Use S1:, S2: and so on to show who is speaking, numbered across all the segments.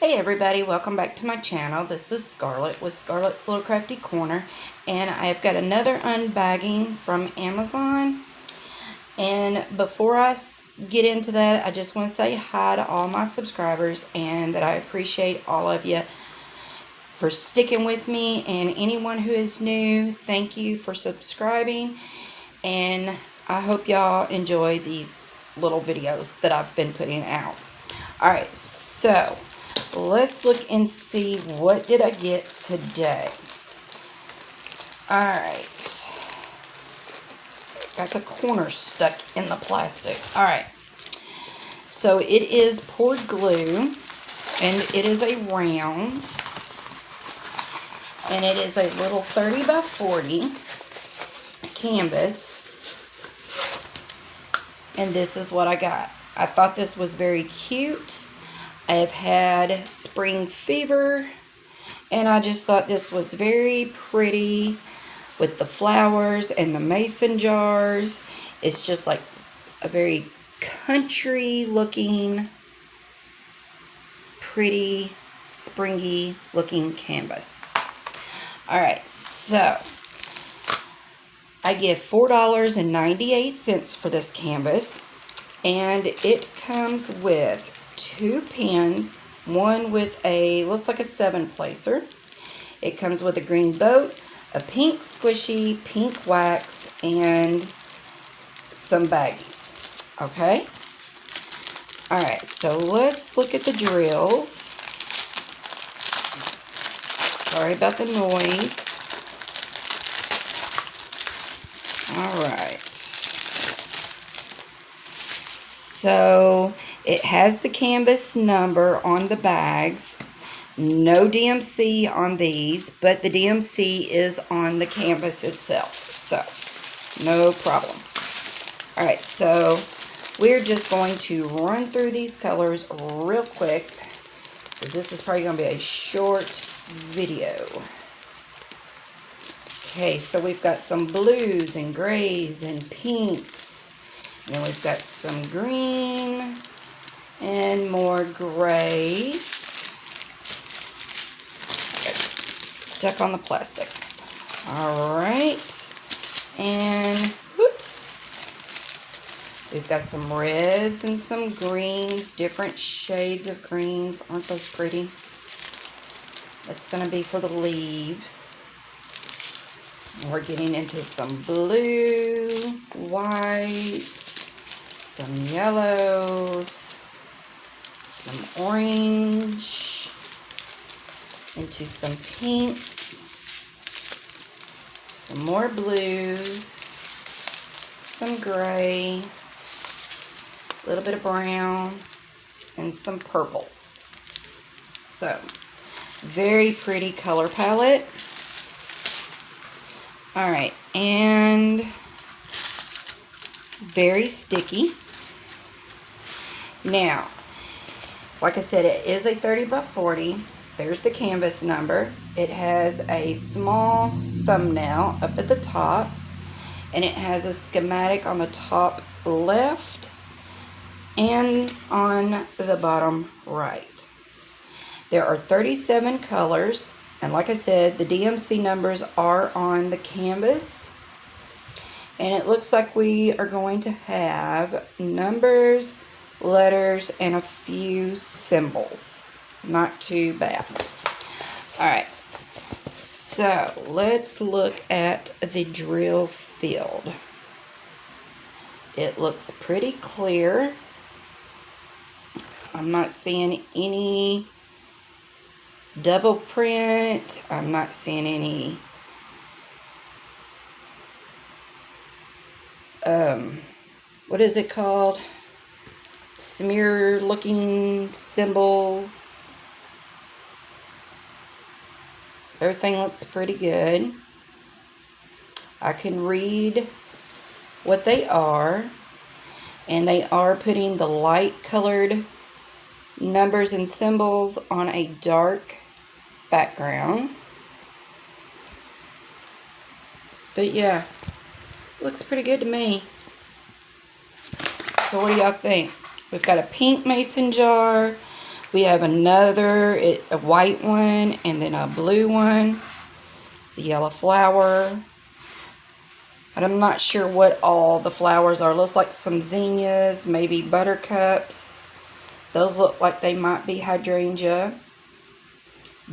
S1: Hey everybody, welcome back to my channel. This is Scarlett with Scarlett's Little Crafty Corner, and I've got another unbagging from Amazon. And before I get into that, I just want to say hi to all my subscribers and that I appreciate all of you for sticking with me, and anyone who is new, thank you for subscribing, and I hope y'all enjoy these little videos that I've been putting out. Alright, so let's look and see what did I get today. Alright. Got the corner stuck in the plastic. Alright. So it is poured glue. And it is a round. And it is a little 30 by 40 canvas. And this is what I got. I thought this was very cute. I have had spring fever, and I just thought this was very pretty with the flowers and the mason jars. It's just like a very country looking, pretty, springy looking canvas. Alright, so I give $4.98 for this canvas, and it comes with 2 pins, one with a, looks like a 7-placer. It comes with a green boat, a pink squishy, pink wax, and some baggies. Okay? Alright, so let's look at the drills. Sorry about the noise. Alright. So it has the canvas number on the bags. No DMC on these, but the DMC is on the canvas itself. So, no problem. Alright, so we're just going to run through these colors real quick, because this is probably going to be a short video. Okay, so we've got some blues and grays and pinks. And then we've got some green and more gray. Stuck on the plastic. Alright. And whoops. We've got some reds and some greens, different shades of greens. Aren't those pretty? That's going to be for the leaves. And we're getting into some blue, white, some yellows, some orange, into some pink, some more blues, some gray, a little bit of brown, and some purples. So, very pretty color palette. Alright, and very sticky. Now, like I said, it is a 30 by 40. There's the canvas number. It has a small thumbnail up at the top, and it has a schematic on the top left and on the bottom right. There are 37 colors, and like I said, the DMC numbers are on the canvas. And it looks like we are going to have numbers, letters, and a few symbols. Not too bad. Alright, so let's look at the drill field. It looks pretty clear. I'm not seeing any double print. I'm not seeing any what is it called? Smear looking symbols. Everything looks pretty good. I can read what they are, and they are putting the light colored numbers and symbols on a dark background. But yeah, looks pretty good to me. So what do y'all think? We've got a pink mason jar We have another, a white one, and then a blue one. It's a yellow flower. And I'm not sure what all the flowers are. Looks like some zinnias, maybe buttercups. Those look like they might be hydrangea.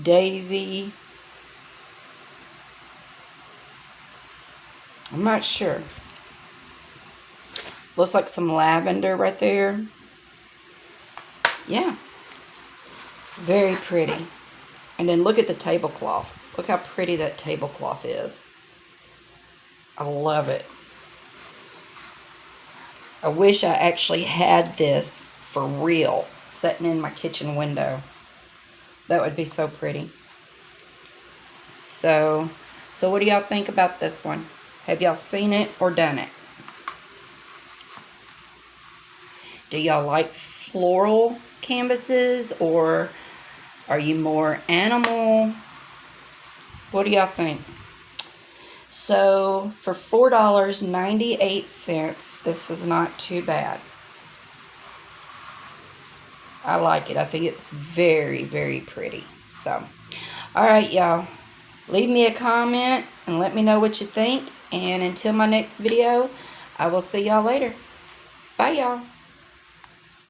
S1: Daisy. I'm not sure. Looks like some lavender right there. Yeah. Very pretty. And then look at the tablecloth. Look how pretty that tablecloth is. I love it. I wish I actually had this for real, sitting in my kitchen window. That would be so pretty. So what do y'all think about this one? Have y'all seen it or done it? Do y'all like floral canvases, or are you more animal? What do y'all think? So for $4.98, this is not too bad. I like it. I think it's very, very pretty. So, alright, y'all. Leave me a comment and let me know what you think. And until my next video, I will see y'all later. Bye, y'all.